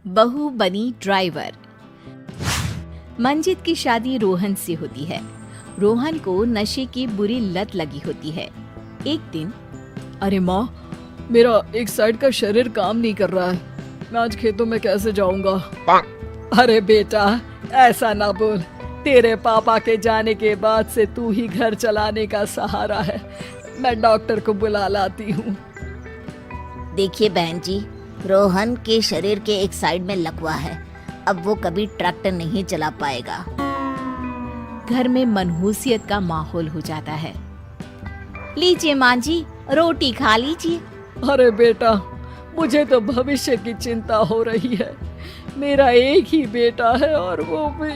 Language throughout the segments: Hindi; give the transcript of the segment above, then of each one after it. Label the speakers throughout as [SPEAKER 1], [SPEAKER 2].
[SPEAKER 1] बहू बनी ड्राइवर। मंजित की शादी रोहन से होती है। रोहन को नशे की बुरी लत लगी होती है। एक दिन,
[SPEAKER 2] अरे माँ, मेरा एक साइड का शरीर काम नहीं कर रहा है। मैं आज खेतों में कैसे जाऊंगा? अरे बेटा, ऐसा ना बोल। तेरे पापा के जाने के बाद से तू ही घर चलाने का सहारा है। मैं डॉक्टर को बुला लाती हूँ।
[SPEAKER 3] देखिए बहन जी, रोहन के शरीर के एक साइड में लकवा है। अब वो कभी ट्रैक्टर नहीं चला पाएगा।
[SPEAKER 1] घर में मनहूसियत का माहौल हो जाता है। लीजिए माँ जी, रोटी खा लीजिए।
[SPEAKER 2] अरे बेटा, मुझे तो भविष्य की चिंता हो रही है। मेरा एक ही बेटा है और वो भी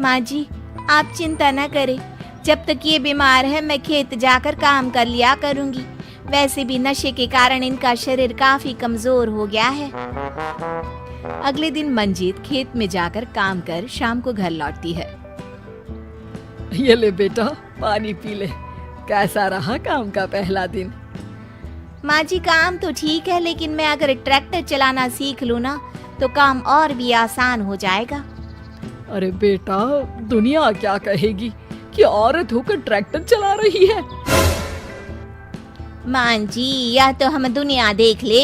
[SPEAKER 1] माँ जी, आप चिंता न करें। जब तक ये बीमार है मैं खेत जाकर काम कर लिया करूंगी। वैसे भी नशे के कारण इनका शरीर काफी कमजोर हो गया है। अगले दिन मंजीत खेत में जाकर काम कर शाम को घर लौटती है।
[SPEAKER 2] ये ले बेटा, पानी पी ले। कैसा रहा काम का पहला दिन?
[SPEAKER 1] माँ जी, काम तो ठीक है, लेकिन मैं अगर ट्रैक्टर चलाना सीख लूँ ना तो काम और भी आसान हो जाएगा।
[SPEAKER 2] अरे बेटा, दुनिया क्या कहेगी कि औरत होकर ट्रैक्टर चला रही है।
[SPEAKER 1] माँ जी, या तो हम दुनिया देख ले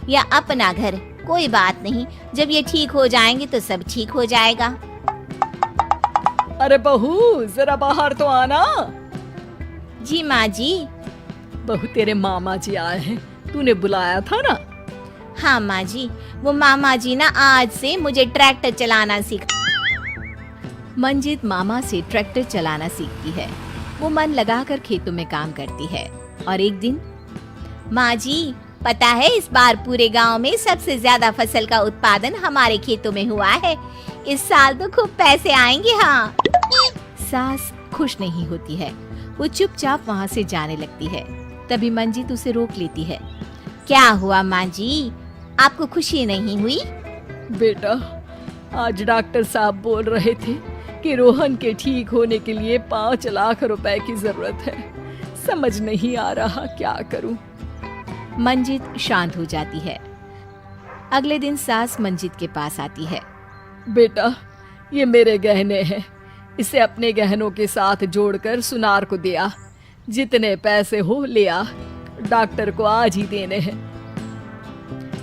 [SPEAKER 1] या अपना घर, कोई बात नहीं। जब ये ठीक हो जाएंगे तो सब ठीक हो जाएगा।
[SPEAKER 2] अरे बहू, जरा बाहर तो आना।
[SPEAKER 1] जी माँ जी।
[SPEAKER 2] बहू, तेरे मामा जी आए हैं, तूने बुलाया था ना?
[SPEAKER 1] हाँ माँ जी, वो मामा जी ना आज से मुझे ट्रैक्टर चलाना सिखा। मंजित मामा से ट्रैक्टर चलाना सीखती है। वो मन लगाकर खेतों में काम करती है। और एक दिन, माँ जी, पता है इस बार पूरे गांव में सबसे ज्यादा फसल का उत्पादन हमारे खेतों में हुआ है। इस साल तो खूब पैसे आएंगे। हाँ। सास खुश नहीं होती है। वो चुपचाप वहाँ से जाने लगती है। तभी मंजित उसे रोक लेती है। क्या हुआ माँ जी, आपको खुशी नहीं हुई?
[SPEAKER 2] बेटा, आज डॉक्टर साहब बोल रहे थे कि रोहन के ठीक होने के लिए 5 लाख रुपए की जरूरत है। समझ नहीं आ रहा क्या करूं।
[SPEAKER 1] मंजित शांत हो जाती है। अगले दिन सास मंजित के पास आती है।
[SPEAKER 2] बेटा, ये मेरे गहने हैं। इसे अपने गहनों के साथ जोड़कर सुनार को दे आ। जितने पैसे हो ले आ। डॉक्टर को आज ही देने हैं।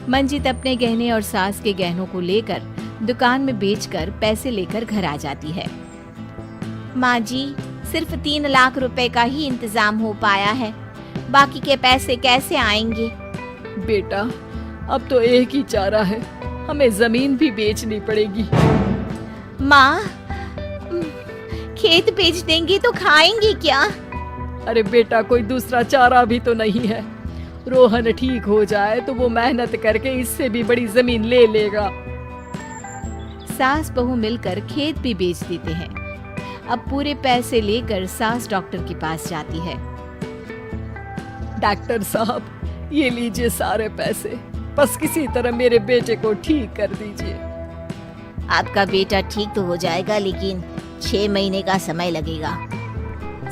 [SPEAKER 1] मंजित अपने गहने और सास के गहनों को लेकर दुकान में बेचकर पैसे लेकर घर आ जाती है। माँ जी, सिर्फ 3 लाख रुपए का ही इंतजाम हो पाया है। बाकी के पैसे कैसे आएंगे?
[SPEAKER 2] बेटा, अब तो एक ही चारा है, हमें जमीन भी बेचनी पड़ेगी।
[SPEAKER 1] माँ, खेत बेच देंगी तो खाएंगी क्या?
[SPEAKER 2] अरे बेटा, कोई दूसरा चारा भी तो नहीं है। रोहन ठीक हो जाए तो वो मेहनत करके इससे भी बड़ी जमीन ले लेगा।
[SPEAKER 1] सास बहू मिलकर खेत भी बेच देते हैं। अब पूरे पैसे लेकर सास डॉक्टर के पास जाती है।
[SPEAKER 2] डॉक्टर साहब, ये लीजिए सारे पैसे। बस किसी तरह मेरे बेटे को ठीक कर दीजिए।
[SPEAKER 3] आपका बेटा ठीक तो हो जाएगा, लेकिन 6 महीने का समय लगेगा।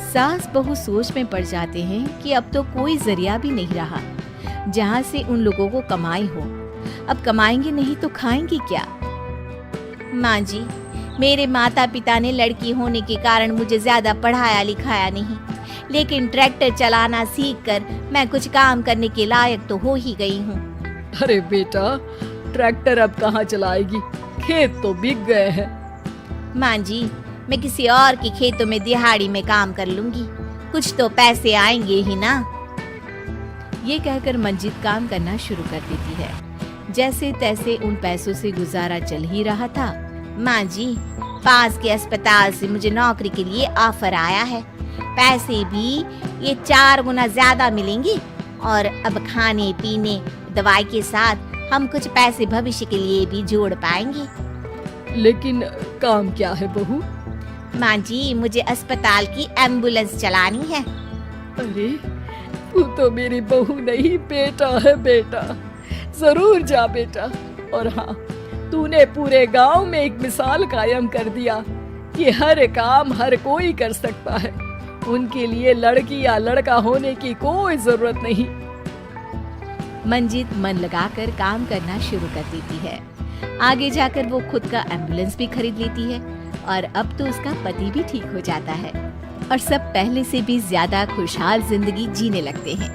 [SPEAKER 1] सास बहू सोच में पड़ जाते हैं कि अब तो कोई जरिया भी नहीं रहा जहाँ से उन लोगों को कमाई हो। अब कमाएंगे नहीं तो खाएंगे क्या? माँ जी, मेरे माता पिता ने लड़की होने के कारण मुझे ज्यादा पढ़ाया लिखाया नहीं, लेकिन ट्रैक्टर चलाना सीखकर मैं कुछ काम करने के लायक तो हो ही गई हूँ।
[SPEAKER 2] अरे बेटा, ट्रैक्टर अब कहाँ चलाएगी? खेत तो बिक गए हैं।
[SPEAKER 1] माँ जी, मैं किसी और के खेतों में दिहाड़ी में काम कर लूंगी, कुछ तो पैसे आएंगे ही ना। ये कहकर मंजित काम करना शुरू कर देती है। जैसे तैसे उन पैसों से गुजारा चल ही रहा था। माँ जी, पास के अस्पताल से मुझे नौकरी के लिए ऑफर आया है। पैसे भी ये 4 गुना ज्यादा मिलेंगे और अब खाने पीने दवाई के साथ हम कुछ पैसे भविष्य के लिए भी जोड़ पाएंगे।
[SPEAKER 2] लेकिन काम क्या है बहू?
[SPEAKER 1] माँ जी, मुझे अस्पताल की एम्बुलेंस चलानी है।
[SPEAKER 2] अरे, तू तो मेरी बहू नहीं, बेटा है। बेटा, जरूर जा बेटा। और हाँ, तूने पूरे गांव में एक मिसाल कायम कर दिया कि हर काम हर कोई कर सकता है। उनके लिए लड़की या लड़का होने की कोई जरूरत नहीं।
[SPEAKER 1] मंजित मन लगाकर काम करना शुरू कर देती है। आगे जाकर वो खुद का एम्बुलेंस भी खरीद लेती है और अब तो उसका पति भी ठीक हो जाता है और सब पहले से भी ज्यादा खुशहाल जिंदगी जीने लगते हैं।